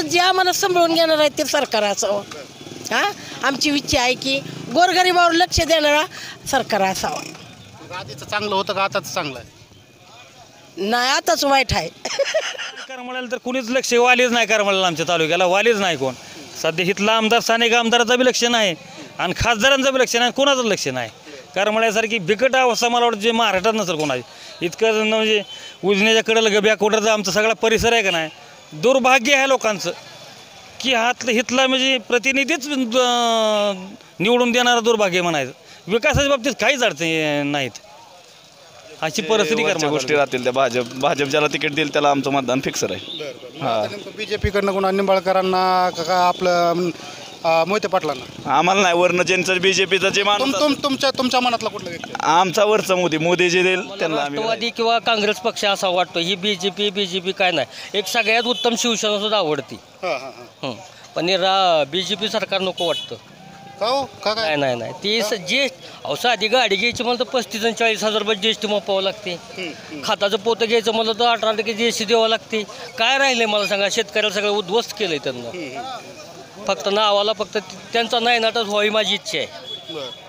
जे आम्हाला सांभाळून घेणार आहे ते सरकार असावं. हां, आमची इच्छा आहे की गोरगरिबावर लक्ष देणारा सरकार असावा. आधीचं चांगलं होतं का आताच चांगलं आहे? नाही, आताच वाईट आहे. करमाळ्याला तर कुणीच लक्ष वालीच नाही. करमाळ्याला आमच्या तालुक्याला वालीच नाही कोण. सध्या इथला आमदार स्थानिक आमदाराचं बी लक्ष नाही आणि खासदारांचं बी लक्ष नाही, कोणाचं लक्ष नाही. करमाळ्यासारखी बिकट अवस्था मला वाटतं जे महाराष्ट्रात नसेल कोणाची. इतकं म्हणजे उजनीच्या कडेला बॅकवॉटरचा आमचा सगळा परिसर आहे का नाही, दुर्भाग्य आहे लोकांचं की इथला म्हणजे प्रतिनिधीच निवडून देणारा दुर्भाग्य म्हणायचं. विकासाच्या बाबतीत काहीच अडचणी नाहीत, अशी परिस्थिती गोष्टी राहतील. त्या भाजप ज्याला तिकीट देईल त्याला आमचं मतदान फिक्स राहील. बीजेपीकडनं कोणा निंबाळकरांना का आपलं मोहिते पाटलांना? आम्हाला नाही, वरनं ज्यांचं बीजेपीचं जे माणूस तुमच्या मनातला कुठला व्यक्ती? आमचा वरचा मोदी जे देईल त्यांना आम्ही. राष्ट्रवादी किंवा काँग्रेस पक्ष असा वाटतो. ही बीजेपी काय नाही. एक सगळ्यात उत्तम शिवसेना सुद्धा आवडती. पण बीजेपी सरकार नको वाटतं. नाही ती जी साधी गाडी घ्यायची म्हणलं तर 35 आणि 40 रुपये GST मोपावं लागते. खताचं पोतं घ्यायचं म्हणलं तर 18% GST द्यावं लागते. काय राहिले मला सांगा? शेतकऱ्याला सगळं उद्ध्वस्त केलंय त्यांना. फक्त नावाला फक्त त्यांचा नाही नाटक व्हावी माझी इच्छा आहे.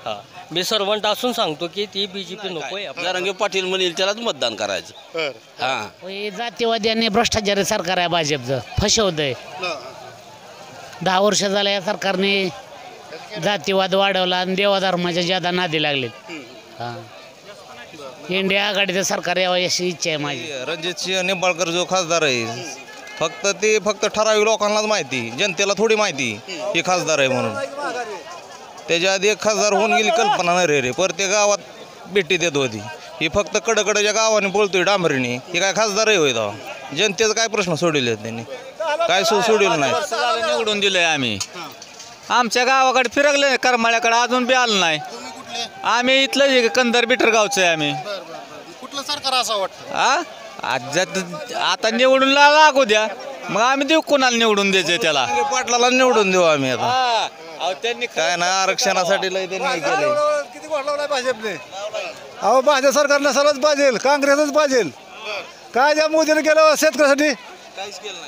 हां, मी सर्वंट असून सांगतो की ती बीजेपी नको आहे. आपल्या रंगे पाटील म्हणेल त्यालाच मतदान करायचं. हां, जातीवादी आणि भ्रष्टाचारी सरकार आहे भाजपचं. फसवतंय. 10 वर्ष झालं या सरकारने जातीवाद वाढवला आणि देवाधर्माच्या ज्यादा नादी लागलेत. हां, इंडिया आघाडीचं सरकार यावं अशी इच्छा आहे माझी. रणजितसिंह निंबाळकर जो खासदार आहे, फक्त ठराविक लोकांनाच माहिती, जनतेला थोडी माहिती हे खासदार आहे म्हणून. त्याच्या आधी एक खासदार होऊन गेली कल्पना नाही रे. प्रत्येक गावात भेटी देत होती. ही फक्त कडकडच्या गावाने बोलतोय डांबरीने. हे काय खासदार आहे होय? जनतेचा काय प्रश्न सोडले त्यांनी? काय सोडलेलं नाही. निवडून दिलंय आम्ही. आमच्या गावाकडे फिरकले, करमाळ्याकडे अजून बी आलं नाही. आम्ही इथलं कंदर बिटर गावचं आहे आम्ही. कुठलं सरकार असं वाटतं? आता निवडून लागू द्या, मग आम्ही देऊ कोणाला निवडून द्यायचं त्याला. पाटलाला निवडून देऊ आम्ही आता. त्यांनी काय ना आरक्षणासाठी लय त्यांनी केलंय. किती वाढवलाय भाजपने? अहो, भाजप सरकार नसायलाच पाहिजे, काँग्रेसच पाहिजे. काय ज्या मोदीने केलं शेतकऱ्यासाठी?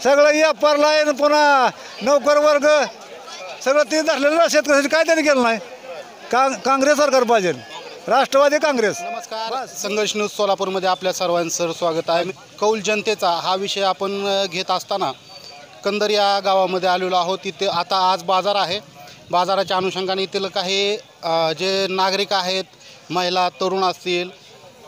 सगळं या परला आहे. पुन्हा नोकर वर्ग सगळं ते धरलेलं ना शेतकऱ्यासाठी. काय त्यांनी केलं नाही? काँग्रेस सरकार पाहिजे, राष्ट्रवादी काँग्रेस. नमस्कार, संघर्ष न्यूज सोलापूरमध्ये आपल्या सर्वांचं स्वागत आहे. कौल जनतेचा हा विषय आपण घेत असताना कंदर या गावामध्ये आलेलो आहोत. तिथे आता आज बाजार आहे. बाजाराच्या अनुषंगाने इथलं काही जे नागरिक आहेत, महिला तरुण असतील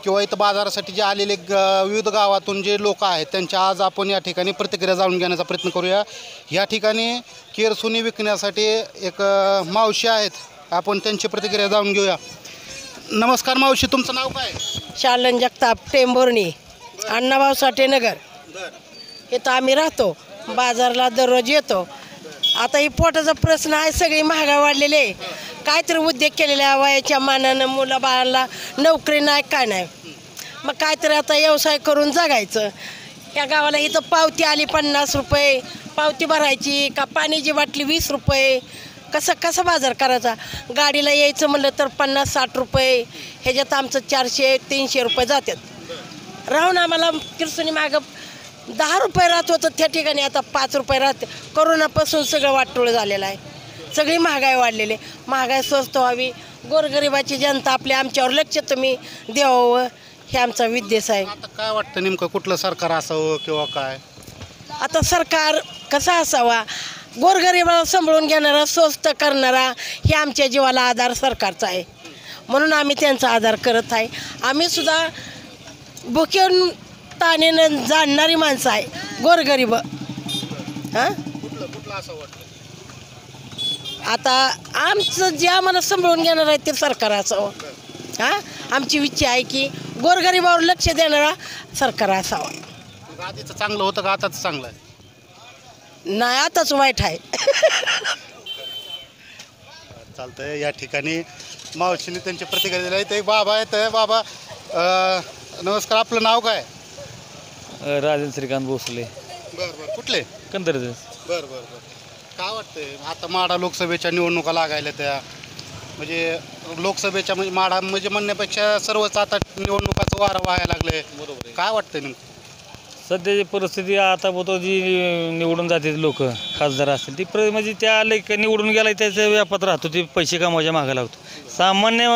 किंवा इथं बाजारासाठी जे आलेले विविध गावातून जे लोक आहेत त्यांच्या आज आपण या ठिकाणी प्रतिक्रिया जाणून घेण्याचा प्रयत्न करूया. या ठिकाणी केरसुनी विकण्यासाठी एक मावशी आहेत, आपण त्यांची प्रतिक्रिया जाणून घेऊया. नमस्कार मावशी, तुमचं नाव काय? शालन जगताप, टेंभुर्णी, अण्णाभाऊ साठे नगर. इथं आम्ही राहतो. बाजारला दररोज येतो. आता ही पोटाचा प्रश्न आहे. सगळी महागाई वाढलेली आहे. काहीतरी उद्योग केलेले आहे वयाच्या मानानं. मुलं बाळाला नोकरी नाही, काय नाही. मग काहीतरी आता व्यवसाय करून जगायचं. या गावाला इथं पावती आली 50 रुपये पावती भरायची का, पाण्याची बाटली 20 रुपये. कसं बाजार करायचा? गाडीला यायचं म्हणलं तर 50-60 रुपये. ह्याच्यात आमचं 400-300 रुपये जातात. राहून आम्हाला किरसुनी मागं 10 रुपये राहत होतं, त्या ठिकाणी आता 5 रुपये राहते. कोरोनापासून सगळं वाटोळं झालेलं आहे. सगळी महागाई वाढलेली. महागाई स्वस्त व्हावी, गोरगरिबाची जनता आपली आमच्यावर लक्ष तुम्ही द्यावं, हे आमचा उद्देश आहे. आता काय वाटतं नेमकं कुठलं सरकार असावं किंवा काय? आता सरकार कसा असावा? गोरगरिबाला सांभाळून घेणारा, स्वस्त करणारा, हे आमच्या जीवाला आधार सरकारचा आहे. म्हणून आम्ही त्यांचा आधार करत आहे. आम्ही सुद्धा भुकेन ताणेनं जाणणारी माणसं आहे, गोरगरीब. हां, कुठलं असं वाटतं? आता आमचं जे आम्हाला सांभाळून घेणार आहे ते सरकार असावं. हां, आमची इच्छा आहे की गोरगरिबावर लक्ष देणारा सरकार असावा. आधीचं चांगलं होतं का आताच चांगलं आहे? नाही, आताच वाईट आहे. चालतंय. या ठिकाणी मावशीने त्यांची प्रतिक्रिया दिली. ते बाबा आहेत. बाबा नमस्कार, आपलं नाव काय? राजन श्रीकांत भोसले. बरं, कुठले? कंदरचे. बरं. काय वाटतंय आता माढा लोकसभेच्या निवडणुका लागायला त्या, म्हणजे लोकसभेच्या म्हणजे माढा म्हणजे म्हणण्यापेक्षा सर्वच आता निवडणुकाचं वारं व्हायला लागले. बरोबर. काय वाटतंय नेमकं? सध्याची परिस्थिती आता बोलतो जी निवडून जाते लोक खासदार असतील ती म्हणजे त्या निवडून गेला त्याच्या व्यापात राहतो ती पैसे कमवायच्या मागे लागतो. सामान्य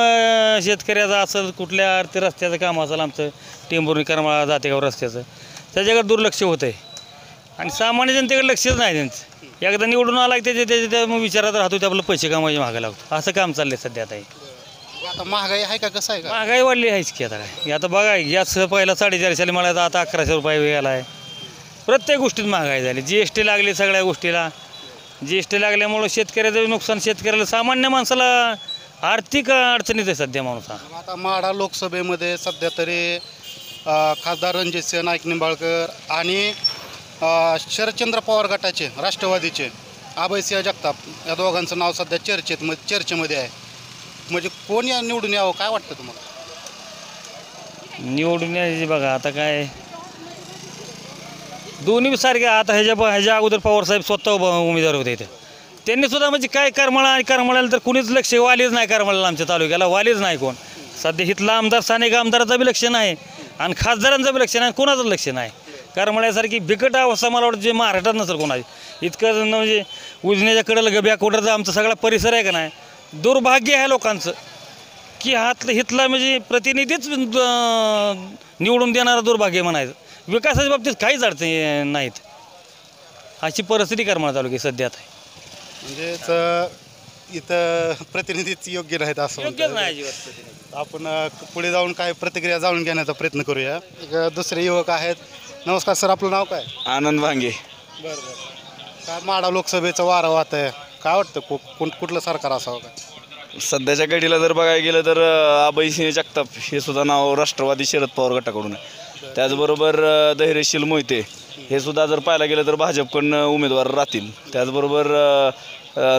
शेतकऱ्याचा असेल कुठल्या आर्थिक रस्त्याचं काम असेल आमचं टेंभुर्णी करमाळा जातेगाव रस्त्याचं त्याच्याकडे दुर्लक्ष होतं आहे आणि सामान्य जनतेकडे लक्षच नाही त्यांचं. एकदा निवडून आला की त्याच्या विचारात राहतो ते आपलं पैसे कमवायच्या मागे लागतो. असं काम चाललंय सध्या आता महागाई आहे का कसं आहे का? महागाई वाढली आहेच की आता काय आता बघा गॅस पहिला 450 मिळाला आता 1100 रुपये गेला आहे. प्रत्येक गोष्टीत महागाई झाली. GST लागली सगळ्या गोष्टीला. GST लागल्यामुळं शेतकऱ्याचं नुकसान शेतकऱ्याला सामान्य माणसाला आर्थिक अडचणीत आहे सध्या माणूस. आता माढा लोकसभेमध्ये सध्या तरी खासदार रणजितसिंह नाईक निंबाळकर आणि शरदचंद्र पवार गटाचे राष्ट्रवादीचे अभयसिंह जगताप या दोघांचं नाव सध्या चर्चेमध्ये आहे. म्हणजे कोण या निवडून यावं काय वाटतं तुम्हाला? निवडून यायची बघा आता काय दोन्ही सारखे. आता ह्याच्या अगोदर पवारसाहेब स्वतः उमेदवार होते इथे. त्यांनी सुद्धा म्हणजे काय करमाळ्याला तर कुणीच लक्ष वालीच नाही. करमाळ्याला आमच्या तालुक्याला वालीच नाही कोण. सध्या इथला आमदार स्थानिक आमदाराचं बी लक्ष नाही आणि खासदारांचं बी लक्ष नाही कोणाचंच लक्ष नाही. करमाळ्यासारखी बिकट अवस्था मला वाटतं जे महाराष्ट्रात नसेल कोणाची. इतकं म्हणजे उजनीच्या कडेला बॅकवॉटरचा आमचा सगळा परिसर आहे का नाही. दुर्भाग्य आहे लोकांचं की हितला म्हणजे प्रतिनिधीच निवडून देणारा दुर्भाग्य म्हणायचं. विकासाच्या बाबतीत काहीच अडचणी नाहीत. अशी परिस्थिती करमाळा तालुक्यात सध्या आहे. म्हणजेच इथं प्रतिनिधीच योग्य नाहीत असं योग्यच नाही. आपण पुढे जाऊन काय प्रतिक्रिया जाणून घेण्याचा प्रयत्न करूया. एक दुसरे युवक आहेत. नमस्कार सर, आपलं नाव काय? आनंद भांगे. बरं. काय माढा लोकसभेचं वारं वाहत आहे काय वाटतं कुठलं सरकार असावं काय? सध्याच्या घडीला जर बघायला गेलं तर अभयसिंह जगताप हे सुद्धा नाव राष्ट्रवादी शरद पवार गटाकडून आहे. त्याचबरोबर धैर्यशील मोहिते हे सुद्धा जर पाहायला गेलं तर भाजपकडून उमेदवार राहतील. त्याचबरोबर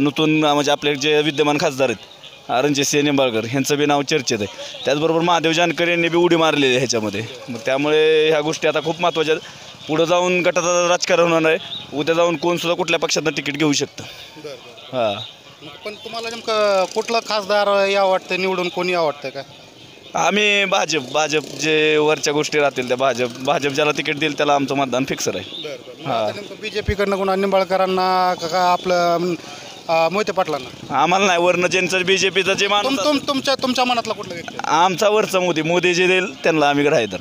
नूतन म्हणजे आपले जे विद्यमान खासदार आहेत रणजितसिंह निंबाळकर ह्यांचं बी नाव चर्चेत आहे. त्याचबरोबर महादेव जानकर यांनी बी उडी मारलेली आहे ह्याच्यामध्ये. मग त्यामुळे ह्या गोष्टी आता खूप महत्त्वाच्या आहेत. पुढं जाऊन गटाचं राजकारण होणार आहे. उद्या जाऊन कोणसुद्धा कुठल्या पक्षातनं तिकीट घेऊ शकतं. हां. पण तुम्हाला नेमकं कुठलं खासदार या वाटतं निवडून कोणी या वाटतं का? आम्ही भाजप जे वरच्या गोष्टी राहतील त्या भाजप ज्याला तिकीट देईल त्याला आमचं मतदान फिक्सर आहे. हां. BJP-कडनं कोणा निंबाळकरांना का आपलं मोहिते पाटलांना? आम्हाला नाही. वरनं ज्यांचं BJPचं जे माणूस तुमच्या मनातला कुठलं व्यक्ती? आमचा वरचा मोदी जे देईल त्यांना आम्ही राहायचं.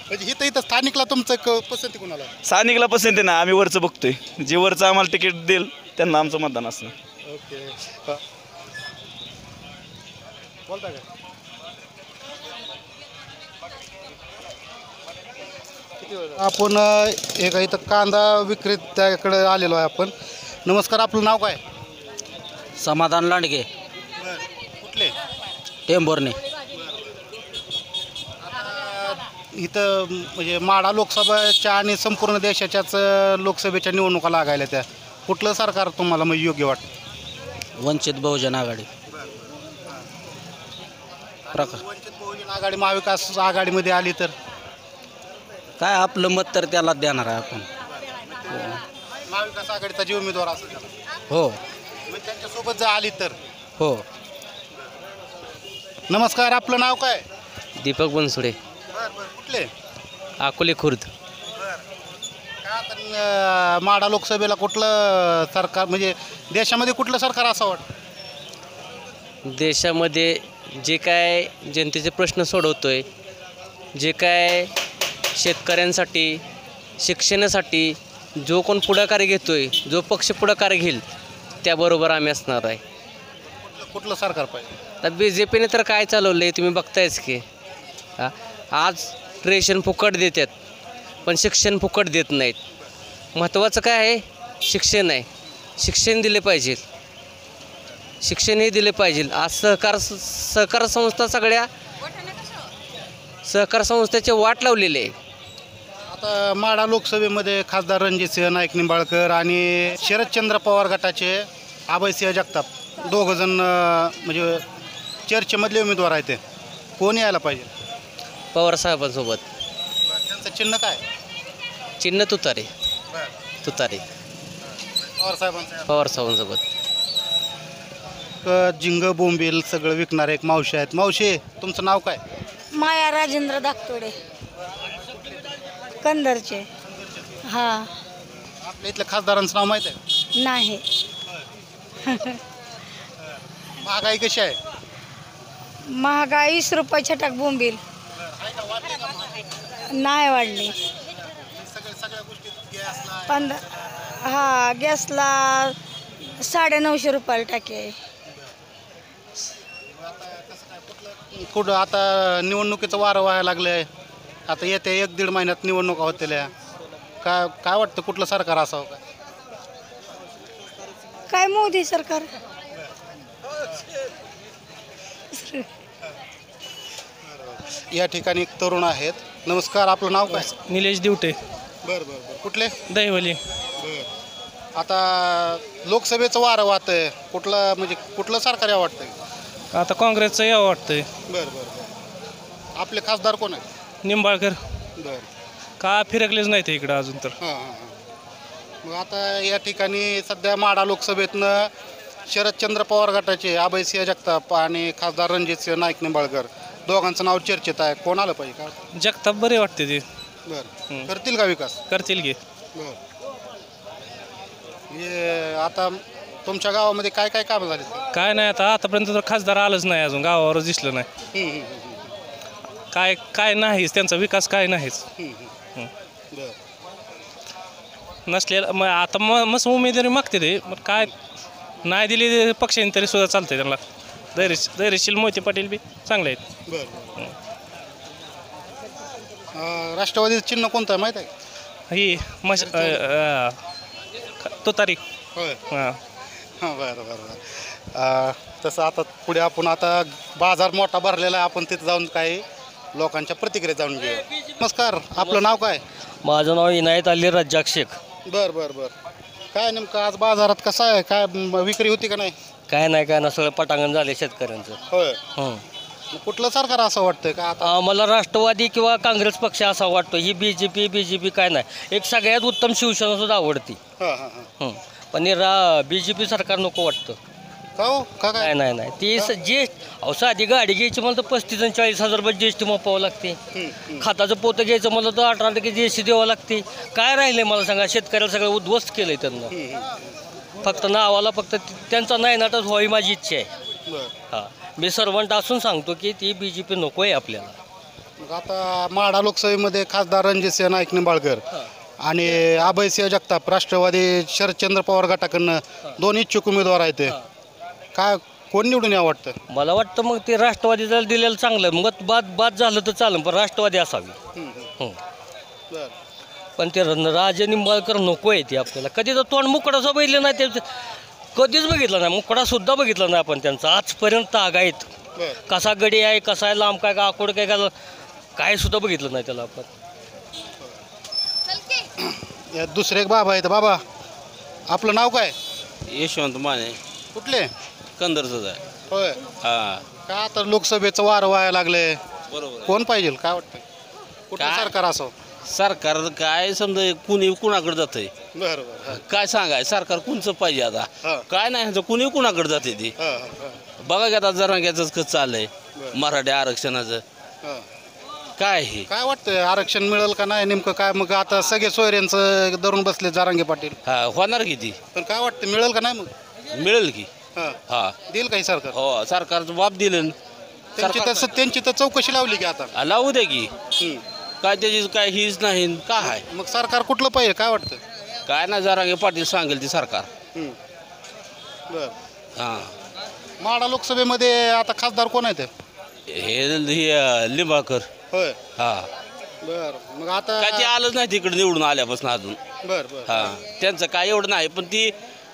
म्हणजे इथं स्थानिकला तुमचं पसंती कोणाला? स्थानिकला पसंती नाही. आम्ही वरचं बघतोय. जे वरचं आम्हाला तिकीट देईल त्यांना आमचं मतदान असणार. ओके. बोलता का? आपण एका इथं कांदा विक्रेत्याकडे आलेलो आहे आपण. नमस्कार, आपलं नाव काय? समाधान लांडगे, कुठले? टेंभुर्णी. इथं म्हणजे माढा लोकसभेच्या आणि संपूर्ण देशाच्याच लोकसभेच्या निवडणुका लागायला त्या कुठलं सरकार तुम्हाला मग योग्य वाटतं? वंचित बहुजन आघाडी. वंचित बहुजन आघाडी महाविकास आघाडीमध्ये आली तर काय आपलं मत तर त्याला देणार आहे आपण. महाविकास आघाडीचा जे उमेदवार असेल त्याला. हो. मग त्यांच्यासोबत जर आली तर. हो. नमस्कार, आपलं नाव काय? दीपक बनसुडे, कुठले? अकोले खुर्द. माढा लोकसभेला कुठलं सरकार म्हणजे देशामध्ये कुठलं सरकार असं वाटतं? देशामध्ये जे काय जनतेचे प्रश्न सोडवतोय, जे काय शेतकऱ्यांसाठी शिक्षणासाठी जो कोण पुढाकार घेतोय, जो पक्ष पुढाकार घेईल त्याबरोबर आम्ही असणार आहे. कुठलं सरकार पाहिजे? तर BJPने तर काय चालवलं आहे तुम्ही बघतायच की. आज रेशन फुकट देतात पण शिक्षण फुकट देत नाहीत. महत्त्वाचं काय आहे? शिक्षण आहे. शिक्षण दिले पाहिजे. शिक्षण हे दिले पाहिजे. आज सहकार संस्था सगळ्या सहकार संस्थेचे वाट लावलेले आहे. आता माढा लोकसभेमध्ये खासदार रणजितसिंह नाईक निंबाळकर आणि शरदचंद्र पवार गटाचे अभयसिंह जगताप दोघंजण म्हणजे चर्चेमधले उमेदवार आहेत. ते कोण यायला पाहिजे? पवार साहेबांसोबत. त्यांचं चिन्ह काय? चिन्ह तुतारे. तुतारे. पवार साहेबांसोबत. झिंग बोंबील सगळं विकणारे एक मावशी आहेत. मावशी, तुमचं नाव काय? माया राजेंद्र दाखतोडे, कंदरचे. हा आपल्या इथल्या खासदारांचं नाव माहीत आहे? नाही. महागाई कशी आहे? महागाई 20 रुपये छटाक बोंबील नाही वाढली. हा गॅसला 950 रुपयाला टाकी आहे. कुठं आता निवडणुकीचं वारं व्हायला लागलंय. आता येत्या 1-1.5 महिन्यात निवडणुका होत्या. काय वाटतं कुठलं सरकार असावं का? काय मोदी सरकार. या ठिकाणी एक तरुण आहेत. नमस्कार, आपलं नाव काय? निलेश दिवटे. बरं बरं बरं. कुठले? दहिवली. आता लोकसभेचं वारं वाहतंय. कुठलं सरकार यावं वाटतंय? आता काँग्रेसचं यावं वाटतंय. बरं बरं बरं. आपले खासदार कोण आहेत? निंबाळकर. बरं. का फिरकलेच नाही ते इकडं अजून तर. हां हां हां. मग आता या ठिकाणी सध्या माढा लोकसभेतनं शरदचंद्र पवार गटाचे अभयसिंह जगताप आणि खासदार रणजितसिंह नाईक निंबाळकर दोघांचं नाव चर्चेत आहे. कोण आलं पाहिजे का? जगताप बरे वाटते ते. बरं. करतील का विकास? करतील की. बरं. हे आता तुमच्या गावामध्ये काय काय कामं झाली? काय नाही, आता आतापर्यंत तर खासदार आलंच नाही अजून, गावावरच दिसलं नाही. काय नाहीच त्यांचा विकास, काय नाहीच. नसलेलं मग आता मस्त उमेदवारी मागते ते, मग काय नाही दिली पक्षाने तरी सुद्धा चालतंय त्यांना. धैर्यशील मोहिते पाटील बी चांगले आहेत. बरं. राष्ट्रवादीचं चिन्ह कोणतं आहे माहीत आहे? ही तुतारी. होय. हां हां. बरं बरं बरं. तसं आता पुढे आपण आता बाजार मोठा भरलेला आहे. आपण तिथं जाऊन काही लोकांच्या प्रतिक्रिया जाणून घेऊया. नमस्कार, आपलं नाव काय? माझं नाव इनायत अली रज्जाक शेख. बरं बरं बरं. काय नेमकं आज बाजारात कसं आहे? काय विक्री होती का नाही? काय नाही सगळं पटांगण झाले शेतकऱ्यांचं. होय. कुठलं सरकार असं वाटतंय का आता? आम्हाला राष्ट्रवादी किंवा काँग्रेस पक्ष असा वाटतो. ही बीजेपी काय नाही. एक सगळ्यात उत्तम शिवसेना सुद्धा आवडती. पण बीजेपी सरकार नको वाटतं. काय नाही ती जी साधी गाडी घ्यायची मला तर 35 आणि 40 हजार रुपये GST मोपावं लागते. खताचं पोतं घ्यायचं मला तर 18% GST द्यावं लागते. काय राहिले मला सांगा? शेतकऱ्याला सगळं उद्ध्वस्त केलंय त्यांना. फक्त नावाला फक्त त्यांचा नाही नाटक व्हावी माझी इच्छा आहे. हां, मी सर्वंट असून सांगतो की ती बीजेपी नको आहे आपल्याला. मग आता माढा लोकसभेमध्ये खासदार रणजितसिंह नाईक निंबाळकर आणि अभयसिंह जगताप राष्ट्रवादी शरदचंद्र पवार गटाकडनं 2 इच्छुक उमेदवार आहेत. काय कोण निवडून यावं वाटतं? मला वाटतं मग ते राष्ट्रवादीला दिलेलं चांगलं. मग बाद झालं तर चालेल, पण राष्ट्रवादी असावी. पण ते राजे निंबाळकर नको आहे ते आपल्याला. कधी तर तोंड मुकडाचं बघितलं नाही, ते कधीच बघितलं नाही. मुकडासुद्धा बघितलं नाही आपण त्यांचा आजपर्यंत. तागायत कसा गडी आहे, कसा आहे लांब, काय का आकोड काय सुद्धा बघितलं नाही त्याला आपण. दुसरे एक बाबा आहेत. बाबा, आपलं नाव काय? यशवंत माने. कुठले? कंदरचंच आहे. होय. हां. का आता लोकसभेचं वारं व्हायला लागलंय. बरोबर. कोण पाहिजे काय वाटतं? कुठलं सरकार असो? सरकार काय समजा कुणी कुणाकडे जातंय? बरोबर. काय सांगाय सरकार कोणचं पाहिजे आता? काय नाही, कुणी कुणाकडे जाते ती. बघा की आता जरांग्याचंच कसं चाललंय, मराठी आरक्षणाचं. काय हे काय वाटतं? आरक्षण मिळेल का नाही नेमकं काय? मग आता सगळे सोयऱ्यांचं धरून बसले जरांगे पाटील. हा, होणार किती? पण काय वाटतं मिळेल का नाही? मग मिळेल की. हा, देईल काही सरकार? हो, सरकारचं बाप दिलं. त्यांची तर चौकशी लावली की आता? लावू दे की. काय त्याची काय हीच नाही काय. मग सरकार कुठलं पाहिजे काय वाटतं? काय नाही, जरांगे पाटील सांगेल ती सरकार. बर. हां. माढा लोकसभेमध्ये आता खासदार कोण आहेत? हे लिंबाळकर. होय. हा. बर. मग आता काय ते आलंच नाही तिकडे निवडून आल्यापासून अजून. बर बर. हां, त्यांचं काय एवढं नाही, पण ती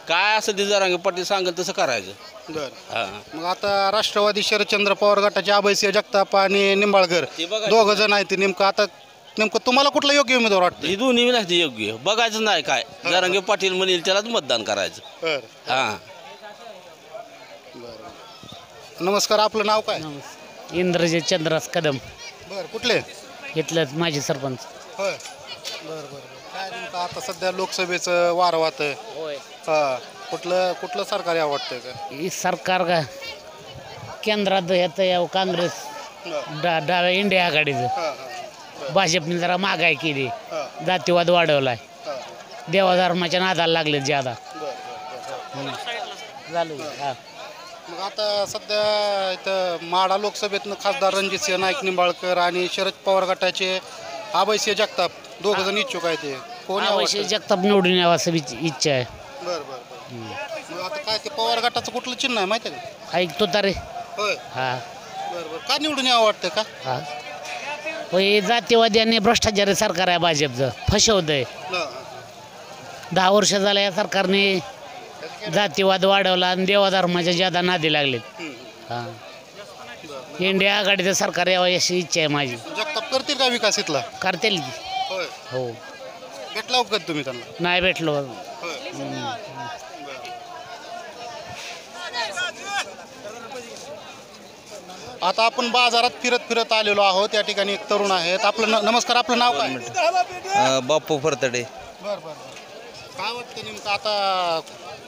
काय असं ते जरांगे पाटील सांगेल तसं करायचं. बर. हां. मग आता राष्ट्रवादी शरदचंद्र पवार गटाचे अभयसिंह जगताप आणि निंबाळकर दोघं जण आहेत. नेमकं तुम्हाला कुठलं योग्य उमेदवार वाटतं? ही दोन्ही नाही ते योग्य. बघायचं नाही काय जरांगे पाटील म्हणेल त्यालाच मतदान करायचं. हां. नमस्कार, आपलं नाव काय? इंद्रजित चंद्रास कदम. बर. कुठले? इथलंच माझे सरपंच. होय. बर बर. काय नेमकं आता सध्या लोकसभेचं वारं वाहतंय. होय. कुठलं सरकार यावं वाटतंय का? ही सरकार का केंद्रात येतं यावं काँग्रेस इंडिया आघाडीचं. भाजपने जरा महागाई केली, जातीवाद वाढवलाय. देवाधर्माच्या नादाला लागलेत ज्यादा झालं हा. मग आता सध्या इथं माढा लोकसभेतनं खासदार रणजितसिंह नाईक निंबाळकर आणि शरद पवार गटाचे अभयसिंह जगताप दोघ जण इच्छुक आहेत. ते कोण अवश्य जगताप निवडून यावं असं इच्छा आहे. बरं बरं. मग आता काय ते पवार गटाचं कुठलं चिन्ह आहे माहिती आहे का? ऐकतो तर रे होय. हा बरं बरं. का निवडून यावं वाटतं का? हा होय जातीवादी आणि भ्रष्टाचारी सरकार आहे भाजपचं फसवतंय. 10 वर्ष झालं या सरकारने जातीवाद वाढवला आणि देवाधर्माच्या ज्यादा नादी लागलेत. हा इंडिया आघाडीचं सरकार यावं अशी इच्छा आहे माझी. जगताप करतील का विकास इथला? करतील की. होय. हो भेटला का तुम्ही त्यांना? नाही भेटलो. आता आपण बाजारात फिरत फिरत आलेलो आहोत. या ठिकाणी एक तरुण आहेत. आपलं नमस्कार, आपलं नाव काय? बाप्पू फरतडे. बरं बरं. काय वाटतं नेमकं आता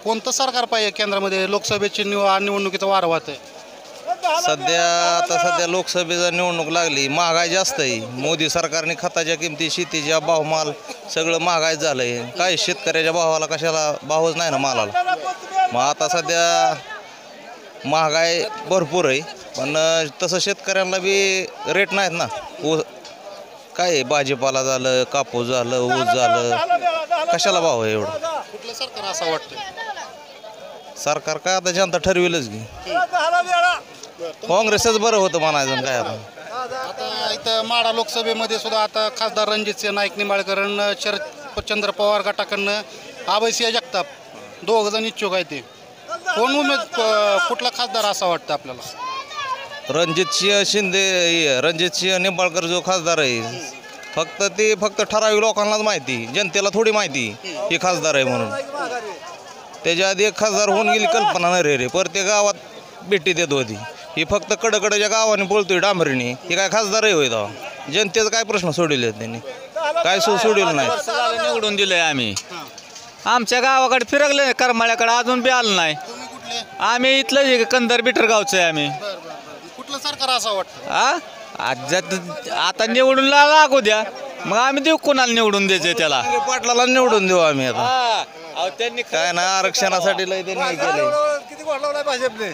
कोणतं सरकार पाहिजे केंद्रामध्ये? लोकसभेची निवडणुकीचा वार वाहत आहे. सध्या लोकसभेचा निवडणूक लागली, महागाई जास्त आहे. मोदी सरकारने खताच्या किमती, शेतीच्या भावमाल सगळं महागाई झालंय. काय शेतकऱ्याच्या भावाला कशाला भावच नाही ना मालाला. मग आता सध्या महागाई भरपूर आहे, पण तसं शेतकऱ्यांना बी रेट नाहीत ना. काय आहे, भाजीपाला झालं, कापूस झालं, ऊस झालं, कशाला भाव आहे एवढं? कुठलं सरकार असं वाटतं? सरकार काय आता जनता ठरविलंच की. काँग्रेसच बरं होतं म्हणायचं काय आता. आता इथं माढा लोकसभेमध्ये सुद्धा आता खासदार रणजितसिंह नाईक निंबाळकर शरदचंद्र पवार गटाकडनं अभयसिंह जगताप दोघ जण इच्छुक आहेत. ते कोण कुठला खासदार असा वाटतं आपल्याला? रणजितसिंह निंबाळकर जो खासदार आहे, फक्त ठराविक लोकांनाच माहिती, जनतेला थोडी माहिती हे खासदार आहे म्हणून. त्याच्या आधी एक खासदार होऊन गेली कल्पना नाही रे. प्रत्येक गावात भेटी देत होती. ही फक्त कडकडच्या गावाने बोलतोय डांबरीने. हे काय खासदार आहे होय तेव्हा? जनतेचा काय प्रश्न सोडले त्यांनी? काय सोडलेलं नाही. निवडून दिलंय आम्ही. आमच्या गावाकडे फिरकले, करमाळ्याकडे अजून बी आलं नाही. आम्ही इथलं कंदर बिटर गावचं आहे आम्ही. कुठलं सरकार असं वाटतं? आता निवडून लागू द्या, मग आम्ही देऊ कोणाला निवडून द्यायचं त्याला. पाटलाला निवडून देऊ आम्ही आता. त्यांनी काय ना आरक्षणासाठी लय त्यांनी केलंय. किती गोड लावलाय भाजपने.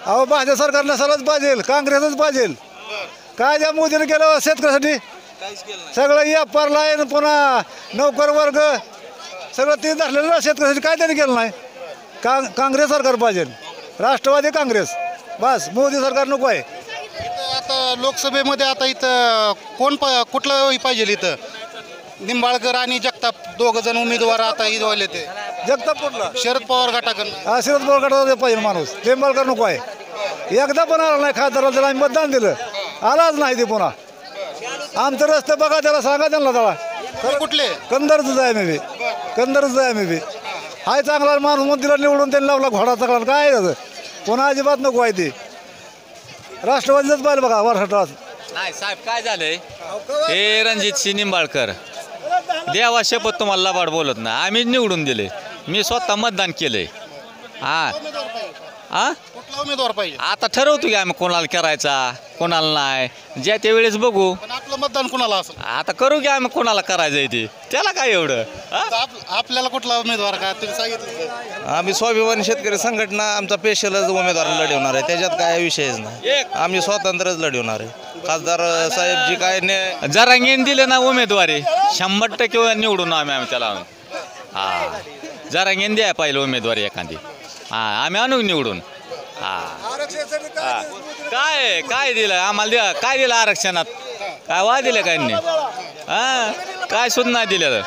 अहो भाजप सरकार नसायलाच पाहिजे, काँग्रेसच पाहिजे. काय ज्या मोदीने केलं शेतकऱ्यासाठी? सगळं या परलाय, पुन्हा नोकर वर्ग सगळं ते धरलेलं ना शेतकऱ्यासाठी. काय त्यांनी केलं नाही? काँग्रेस सरकार पाहिजे, राष्ट्रवादी काँग्रेस, बस. मोदी सरकार नको आहे. आता लोकसभेमध्ये आता इथं कुठलं पाहिजे? इथं निंबाळकर आणि जगताप दोघ जण उमेदवार आता इथं ते. जगताप कुठला? शरद पवार गटाकडनं. हा शरद पवार गटाचा पाहिजे माणूस. निंबाळकर नको आहे. एकदा पण आला नाही खासदाराला, त्याला आम्ही मतदान दिलं, आलाच नाही ते पुन्हा. आमचं रस्ते बघा, त्याला सांगा त्यांना. त्याला कुठले? कंदरच आहे मी बी. कंदरच आहे मी बी. हाय चांगला माणूस मग तिला निवडून त्यांनी लावला घोडा चांगला. काय त्याचं पुन्हा अजिबात नको आहे ते. राष्ट्रवादीच पाहिलं बघा महाराष्ट्रात. नाही साहेब, काय झालंय, हे रणजितसिंह निंबाळकर देवा शपथ तुम्हाला लबाड बोलत नाही. आम्ही निवडून दिले, मी स्वतः मतदान केलंय. कुठला उमेदवार पाहिजे? आता ठरवतो की आम्ही कोणाला करायचा, कोणाला नाही, ज्या त्या वेळेस बघू. आपलं मतदान कोणाला असेल? आता करू की आम्ही कोणाला करायचंय ते, त्याला काय एवढं. आपल्याला कुठला उमेदवार काय तुम्ही सांगितलं? आम्ही स्वाभिमानी शेतकरी संघटना आमचा स्पेशलच उमेदवार लढवणार आहे. त्याच्यात काय विषयच नाही. आम्ही स्वतंत्रच लढवणार आहे. खासदार साहेब जी काय जरांगेन दिले ना उमेदवारी 100% निवडून आम्ही त्याला. जरांगेन द्या पाहिजे उमेदवारी एखादी. आम्ही आणू निवडून. काय दिलं आम्हाला? द्या काय दिलं आरक्षणात? काय वा दिलं काय नाही? काय सुद्धा नाही दिलं.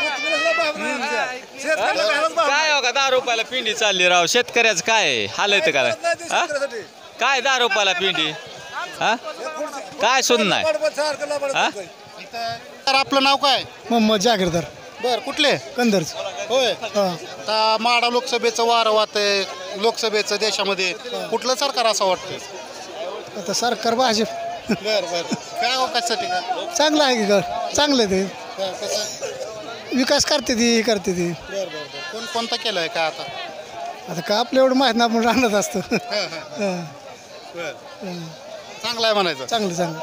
काय हो का 10 रुपयाला पिंडी चालली राव. शेतकऱ्याचं काय हालत का? काय 10 रुपयाला पिंडी? काय सुद्धा नाही. तर आपलं नाव काय? मोहम्मद जागीरदार. बर, कुठले? कंदरच. होय. आता माढा लोकसभेचं वारं वाहतंय. लोकसभेचं देशामध्ये कुठलं सरकार असं वाटतं? आता सरकार भाजप. बर बर. काय हो कशासाठी? का चांगलं आहे की? चांगलं आहे ते. कसं विकास करते ती करते ती. बर बर बर. कोणता केलंय का आता? आता का आपलं एवढं माहीत नाही, आपण राहणार असतो. चांगलं आहे म्हणायचं. चांगलं.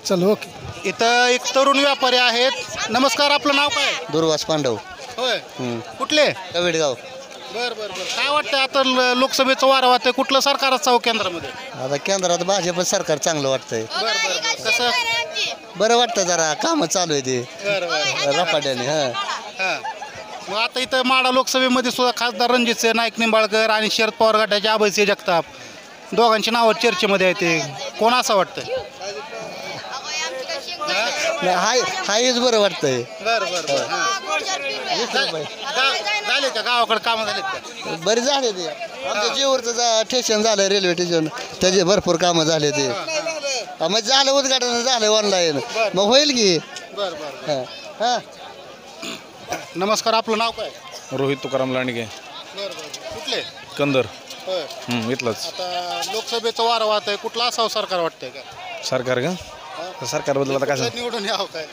चल ओके. इथं एक तरुण व्यापारी आहेत. नमस्कार, आपलं नाव काय? दुर्वास पांडव. होय, कुठले? कवेडगाव. बर बर बर. काय वाटतं आता लोकसभेचं वारं वाटतंय, कुठलं सरकार असावं केंद्रामध्ये? आता केंद्रात भाजप सरकार चांगलं वाटतंय. बर बर बर. कसं? बरं वाटतं, जरा कामं चालू आहे ते बरं बरं. रपाट्याने. हां. मग आता इथं माढा लोकसभेमध्ये सुद्धा खासदार रणजितसिंह नाईक निंबाळकर आणि शरद पवार गटाचे अभयसिंह जगताप दोघांची नावं चर्चेमध्ये आहे. ते कोण असं वाटतं? हायच बरं वाटतंय. बरं बरं बरं. झाले का गावाकडे कामं झालेत का? बरे झाले ते. आमच्या जेवरचं स्टेशन झालं, रेल्वे स्टेशन, त्याचे भरपूर कामं झाले ते. मग झालं, उद्घाटन झालं ऑनलाईन, मग होईल की. बरं बरं. हां. नमस्कार, आपलं नाव काय? रोहित तुकाराम लांडगे. बरं बरं. कुठले? कंदर. होय. इथलंच. आता लोकसभेचं वारं वाहत आहे, कुठलं असावं सरकार वाटतंय का? सरकार का? सरकारबद्दल आता काय सांग, निवडून यावं काय?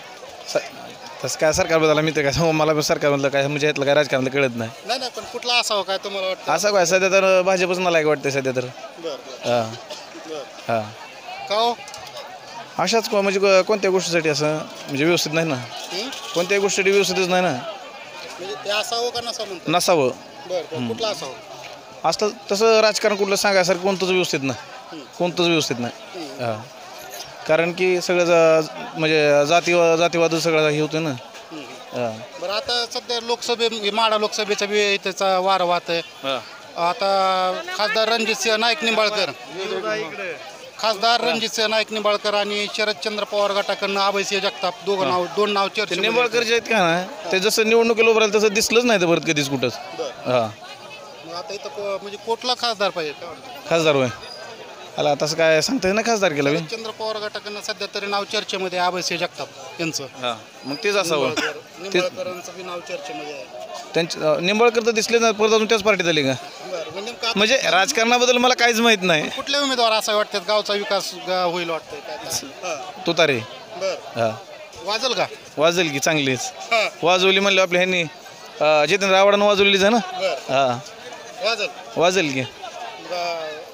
तसं काय सरकारबद्दल मी तर काय सांगू, मला पण सरकारमधलं काय म्हणजे यातलं काय राजकारणाला कळत नाही. नाही नाही, पण कुठलं असावं काय तुम्हाला वाटतं? असं काय सध्या तर भाजपच मला एक वाटतं सध्या तर. बरं हां बरं. हां. का हो? अशाच म्हणजे कोणत्या गोष्टीसाठी असं म्हणजे व्यवस्थित नाही ना, कोणत्याही गोष्टीसाठी व्यवस्थितच नाही ना. म्हणजे ते असावं का नसावं म्हणतो? नसावं. बरं बरं. कुठलं असावं? असलं तसं राजकारण कुठलं सांगायसारखं कोणतंच व्यवस्थित नाही, कोणतंच व्यवस्थित नाही. हां. कारण की सगळं म्हणजे जातीवाद सगळं हे होतं ना. हां. बरं, आता सध्या माढा लोकसभेचा बी त्याचा वारं वाहत आहे. आता खासदार रणजितसिंह नाईक निंबाळकर आणि शरदचंद्र पवार गटाकडनं अभयसिंह जगताप दोन नाव चर्चा. निंबाळकर जे आहेत का ना, ते जसं निवडणुकीला उभं राहिलं तसं दिसलंच नाही तर परत कधीच कुठंच. हां. आता इथं म्हणजे कुठला खासदार पाहिजे? खासदार होय, आला तसं काय सांगता येईल ना खासदार केला. शरदचंद्र पवार गटाकडनं सध्या तरी नाव चर्चेमध्ये अभयसिंह जगताप यांचं. हां, मग तेच असावं. निंबाळकरांचं बी नाव चर्चेमध्ये आहे. त्यांचे निंबाळकर तर दिसले ना, परत अजून त्याच पार्टीत आली का? म्हणजे राजकारणाबद्दल मला काहीच माहित नाही. कुठले उमेदवार असं वाटतात गावचा विकास होईल वाटतंय? तुतारे. हां. वाजल का? वाजेल की चांगलीच. वाजवली म्हणलं आपल्या ह्यांनी जितेंद्र आव्हाडांना वाजवलीच आहे ना. हां, वाजेल की.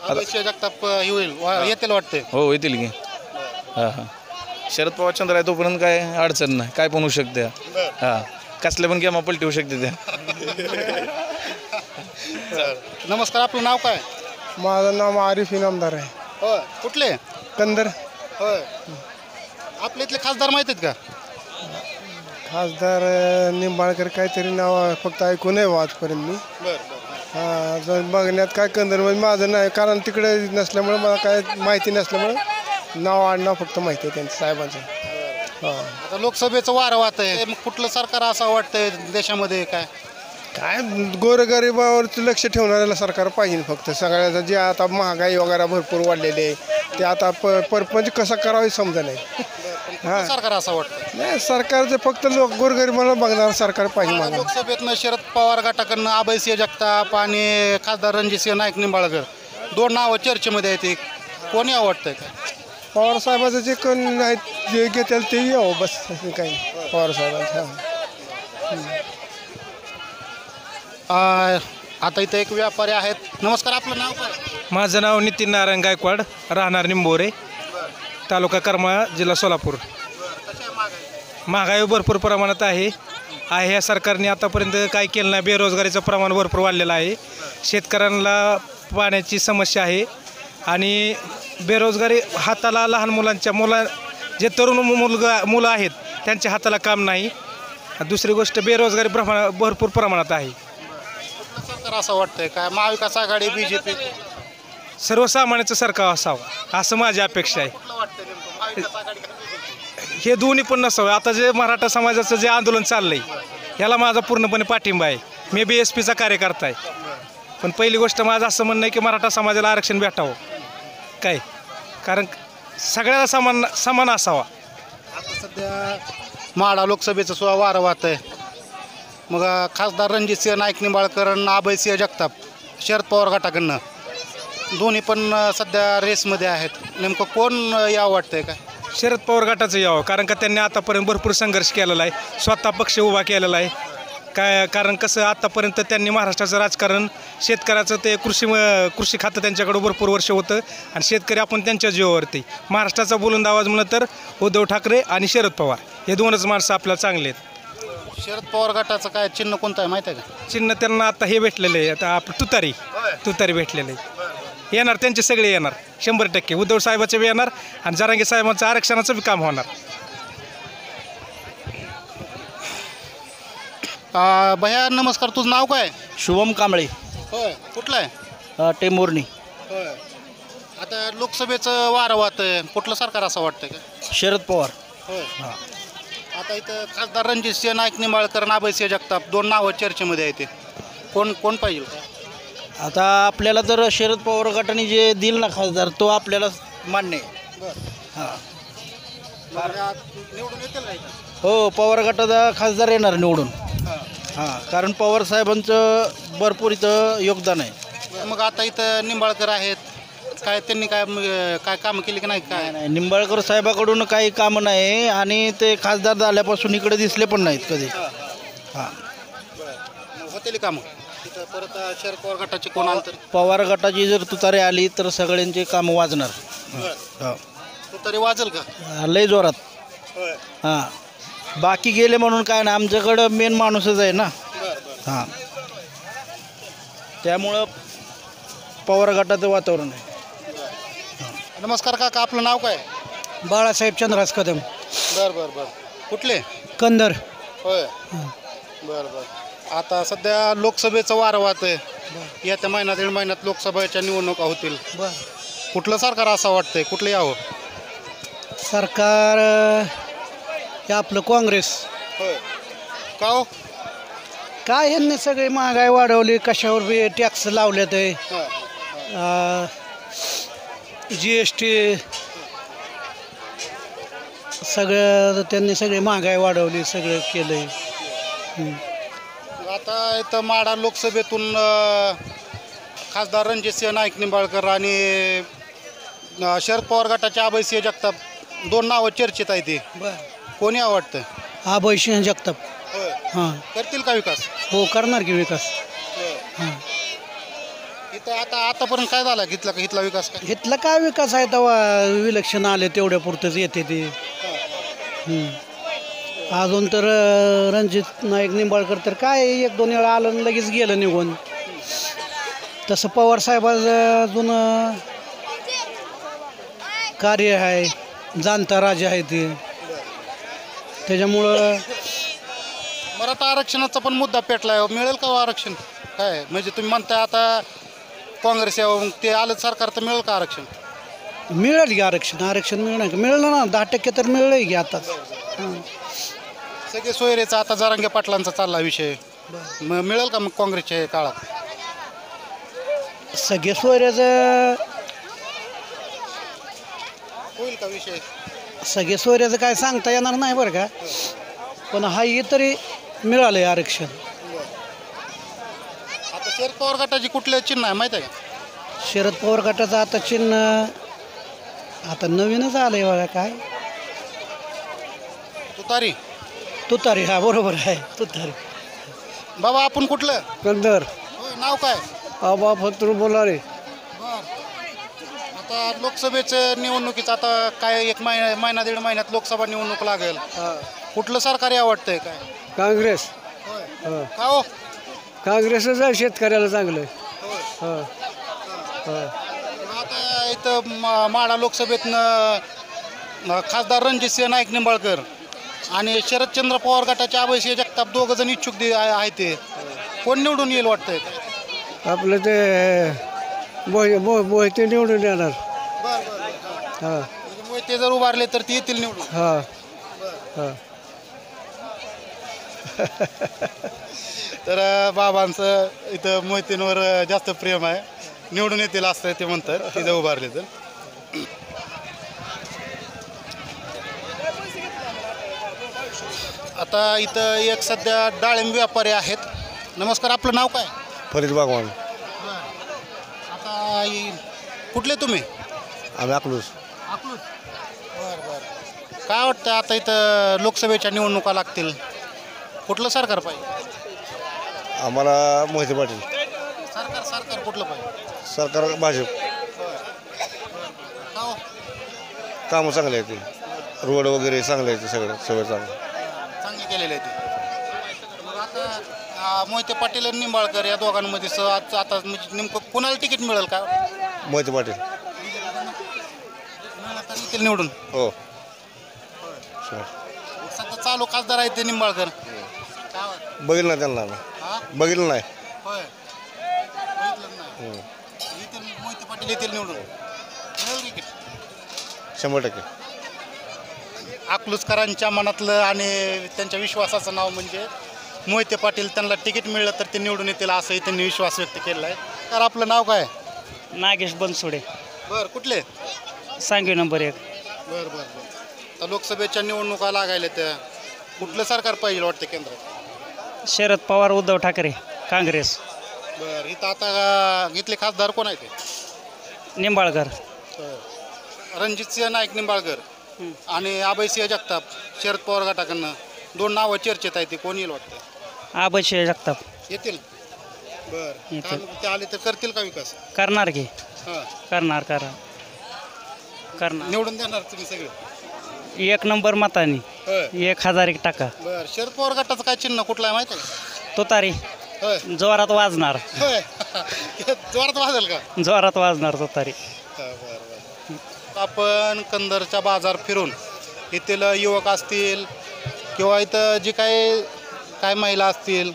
अभयसिंह जगताप होईल, येतील वाटते. हो, येतील की. हां हां. शरद पवार चंद्र आहे तोपर्यंत काय अडचण नाही, काय पण होऊ शकते. हां, कसल्या पण गेमा पलटी होऊ शकते त्या. नमस्कार, आपलं नाव काय? माझं नाव आरिफ इनामदार आहे. होय. कुठले? कंदर. होय. आपल्या इथले खासदार माहित आहेत का? खासदार निंबाळकर काहीतरी नाव फक्त ऐकून आहे आजपर्यंत मी. हां, जर बघण्यात काय कंदर म्हणजे माझं नाही, कारण तिकडे नसल्यामुळे मला काय माहिती नसल्यामुळे नाव आडनाव फक्त माहिती आहे त्यांचं साहेबांचं. हां. आता लोकसभेचं वारं वाहत आहे, मग कुठलं सरकार असं वाटतंय देशामध्ये? काय गोरगरिबावरती लक्ष ठेवणाऱ्याला सरकार पाहिजे फक्त. सगळ्याचं जे आता महागाई वगैरे भरपूर वाढलेली आहे ते आता परपंच कसा करावा हे समजा नाही. हां, सरकार असं वाटतं नाही, सरकारचं फक्त गोरगरिबाला बघणारं सरकार पाहिजे मला. लोकसभेतनं शरद पवार गटाकडनं अभयसिंह जगताप आणि खासदार रणजितसिंह नाईक निंबाळकर दोन नावं चर्चेमध्ये आहेत. कोणी आवडतंय का? पवार साहेबाचं जे कोण आहेत जे घेतील ते यावं, बस असं काही पवार साहेबांचं. आता इथं एक व्यापारी आहेत. नमस्कार, आपलं नाव काय? माझं नाव नितीन नारायण गायकवाड, राहणार निंबोरे, तालुका करमाळा, जिल्हा सोलापूर. महागाई भरपूर प्रमाणात आहे. ह्या सरकारने आतापर्यंत काय केलं नाही. बेरोजगारीचं प्रमाण भरपूर वाढलेलं आहे. शेतकऱ्यांना पाण्याची समस्या आहे आणि बेरोजगारी हाताला लहान मुलं जे तरुण मुलं आहेत त्यांच्या हाताला काम नाही. दुसरी गोष्ट बेरोजगारी भरपूर प्रमाणात आहे. सरकार असं वाटतंय काय? महाविकास आघाडी, बीजेपी? सर्वसामान्याचं सरकार असावं असं माझी अपेक्षा आहे. हे दोन्ही पण नसावं. आता जे मराठा समाजाचं जे आंदोलन चाललंय ह्याला माझा पूर्णपणे पाठिंबा आहे. मी BSPचा कार्यकर्ता आहे. पण पहिली गोष्ट माझं असं म्हणणं आहे की मराठा समाजाला आरक्षण भेटावं काय, कारण सगळ्याला समान असावा. आता सध्या माढा लोकसभेचं सुद्धा वारं वाहत आहे. मग खासदार रणजितसिंह नाईक निंबाळकर आणि अभयसिंह जगताप शरद पवार गटाकडनं दोन्ही पण सध्या रेसमध्ये आहेत. नेमकं कोण यावं वाटतंय काय? शरद पवार गटाचं यावं, कारण का त्यांनी आतापर्यंत भरपूर संघर्ष केलेला आहे. स्वतः पक्ष उभा केलेला आहे. काय कारण कसं आत्तापर्यंत त्यांनी महाराष्ट्राचं राजकारण शेतकऱ्याचं ते कृषी खातं त्यांच्याकडं भरपूर वर्ष होतं आणि शेतकरी आपण त्यांच्या जीवावरती महाराष्ट्राचा बुलंद आवाज म्हणलं तर उद्धव ठाकरे आणि शरद पवार हे दोनच माणसं आपल्याला चांगले आहेत. शरद पवार गटाचं काय चिन्ह कोणतं आहे माहिती आहे का? चिन्ह त्यांना आता हे भेटलेलं आहे, आता आपलं तुतारी भेटलेलं आहे. येणार त्यांचे सगळे येणार 100%. उद्धव साहेबाचे बी येणार आणि जरांगे साहेबांचं आरक्षणाचं बी काम होणार. भैया नमस्कार, तुझं नाव काय? शुभम कांबळे. होय, कुठलं आहे? टेंभुर्णी. होय. आता लोकसभेचं वारं वाहतंय, कुठलं सरकार असं वाटतंय का? शरद पवार. होय. आता इथं खासदार रणजित सिंह नाईक निंबाळकर आणि अभयसिंह जगताप दोन नावं चर्चेमध्ये आहेत. कोण पाहिजे? आता आपल्याला तर शरद पवार गटाने जे दिलं ना खासदार तो आपल्याला मान्य आहे. हां, निवडून येतील का इथं? हो, पवार गटाचा खासदार येणार निवडून. हां, कारण पवार साहेबांचं भरपूर इथं योगदान आहे. मग आता इथं निंबाळकर आहेत, काय त्यांनी काय कामं केली की नाही? काय नाही, निंबाळकर साहेबाकडून काही कामं नाही आणि ते खासदार झाल्यापासून इकडे दिसले पण नाहीत कधी. हां, होतील कामं तिथं. परत शरद पवार गटाचे कोण आलं तर? पवार गटाची जर तुतारी आली तर सगळ्यांचे कामं वाजणार. हो, तुतारी वाजेल का? लय जोरात. हां, बाकी गेले म्हणून काय ना, आमच्याकडं मेन माणूसच आहे ना. हां, त्यामुळं पवार गटाचं वातावरण आहे. नमस्कार काका, आपलं नाव काय? बाळासाहेब चंद्रास कदम. बर. कुठले? कंदर. होय. बर. आता सध्या लोकसभेचं वारं वाहतंय. येत्या महिना दीड महिन्यात लोकसभेच्या निवडणुका होतील. कुठलं सरकार असं वाटतंय, कुठलं यावं? सरकार हे आपलं काँग्रेस. होय. का हो? काय यांनी सगळी महागाई वाढवली, कशावर बी टॅक्स लावलेत आहे. GST सगळं त्यांनी सगळी महागाई वाढवली, सगळं केलं आहे. आता इथं माढा लोकसभेतून खासदार रणजित सिंह नाईक निंबाळकर आणि शरद पवार गटाचे अभयसिंह जगताप दोन नावं चर्चेत आहे. ते कोणी आवडतं? अभयसिंह जगताप. हां, करतील का विकास? हो, करणार की विकास. हां, इथं आतापर्यंत काय झाला इथला विकास? काय इथला काय विकास आहे? तेव्हा विलक्षण आले तेवढ्या पुरतंच येते ते. अजून तर रणजित नाईक निंबाळकर तर काय 1-2 वेळा आलं आणि लगेच गेलं निघून. तसं पवार साहेबाचं अजून कार्य आहे, जाणता राजा आहे ते. त्याच्यामुळं मराठा आरक्षणाचा पण मुद्दा पेटलाय. मिळेल का आरक्षण? काय म्हणजे तुम्ही म्हणताय आता काँग्रेस यावं, ते आलं सरकार तर मिळेल का आरक्षण? मिळेल की आरक्षण मिळणार, मिळलं ना 10% तर मिळलंय की आताच. सगळे सोयरेचा आता जरांगे पाटलांचा चालला विषय, मग मिळेल का मग काँग्रेसच्या काळात? सगळे सोयऱ्याचं होईल का विषय? सगळे सोयऱ्याचं काय सांगता येणार नाही बरं का, पण हाही तरी मिळालंय आरक्षण. आता शरद पवार गटाची कुठले चिन्ह आहे माहिती आहे का? शरद पवार गटाचं आता चिन्ह आता नवीनच आलंय बघा. काय तुतारी. हा, बरोबर आहे, तुतारी. बाबा आपण कुठलं? कंदर. नाव काय? आबा फत्रू बोलारे. आता लोकसभेचं निवडणुकीचं आता काय 1 महिना दीड महिन्यात लोकसभा निवडणूक लागेल. कुठलं सरकार आवडतंय? काय काँग्रेस. का हो? काँग्रेसच आहे, शेतकऱ्याला चांगलं आहे. आता इथं माढा लोकसभेतनं खासदार रणजित सिंह नाईक निंबाळकर आणि शरदचंद्र पवार गटाचे अभयसिंह जगताप दोघं जण इच्छुक आहेत. ते कोण निवडून येईल वाटतंय? आपलं ते मोहिते निवडून येणार. हां, मोहिते जर उभारले तर ते येतील निवडून. हां हां. तर बाबांचं इथं मोहितेंवर जास्त प्रेम आहे, निवडून येतील असं ते म्हणतात तिथं उभारले तर. आता इथं एक सध्या डाळिंब व्यापारी आहेत. नमस्कार, आपलं नाव काय? फरीद बागवान. आता कुठले तुम्ही? आम्ही अकलूज. बरं. काय वाटतं आता इथं लोकसभेच्या निवडणुका लागतील, कुठलं सरकार पाहिजे? आम्हाला मोहिते पाटील. सरकार कुठलं पाहिजे? सरकार भाजप. कामं चांगले आहेत ते, रोड वगैरे चांगले आहेत ते, सगळं चांगलं चांगले केलेले आहे ते. मग आता मोहिते पाटील आणि निंबाळकर या दोघांमध्ये आता म्हणजे नेमकं कोणाला तिकीट मिळेल का? मोहिते पाटील. येतील निवडून. हो. सध्या चालू खासदार आहेत ते निंबाळकर. बघितलं नाही त्यांना, बघितलं नाही. होय, येतील मोहिते पाटील येतील निवडून. मिळेल तिकीट 100%. अकलूजकरांच्या मनातलं आणि त्यांच्या विश्वासाचं नाव म्हणजे मोहिते पाटील. त्यांना तिकीट मिळलं तर ते निवडून येतील असंही त्यांनी विश्वास व्यक्त केलेला आहे. तर आपलं नाव काय? नागेश बनसोडे. बरं, कुठले? सांगवी नंबर 1. बरं बरं बरं. तर लोकसभेच्या निवडणुका लागायला त्या कुठलं सरकार पाहिजे वाटतं केंद्रात? शरद पवार, उद्धव ठाकरे, काँग्रेस. बरं, इथं आता घेतले खासदार कोण आहे ते? निंबाळकर. रणजितसिंह नाईक निंबाळकर आणि अभयसिंह जगताप शरद पवार गटाकडनं 2 नावं चर्चेत आहे. ते कोण येईल वाटतं? अभयसिंह जगताप येतील. बरं, ते आले तर करतील का विकास? करणार की. हां, करणार निवडून देणार तुम्ही सगळे? 1 नंबर मतानी. 1001 टाका. बरं, शरद पवार गटाचं काय चिन्ह कुठलं आहे माहिती आहे? तुतारी. होय, जोरात वाजणार. होय. जोरात वाजेल का? जोरात वाजणार तुतारी. आपण कंदरच्या बाजार फिरून येथील युवक असतील किंवा इथं जी काय महिला असतील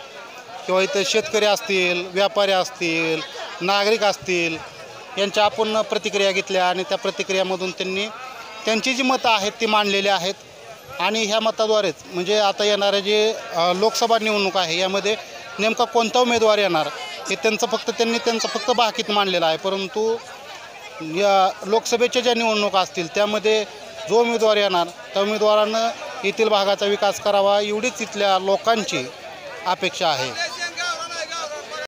किंवा इथं शेतकरी असतील, व्यापारी असतील, नागरिक असतील, यांच्या आपण प्रतिक्रिया घेतल्या आणि त्या प्रतिक्रियामधून त्यांनी त्यांची जी मतं आहेत ती मांडलेली आहेत. आणि ह्या मताद्वारेच म्हणजे आता येणारे जे लोकसभा निवडणूक आहे यामध्ये नेमका कोणता उमेदवार येणार हे त्यांनी त्यांचं फक्त बाकीत मांडलेलं आहे. परंतु या लोकसभेच्या ज्या निवडणुका असतील त्यामध्ये जो उमेदवार येणार त्या उमेदवारानं येथील भागाचा विकास करावा एवढीच इथल्या लोकांची अपेक्षा आहे.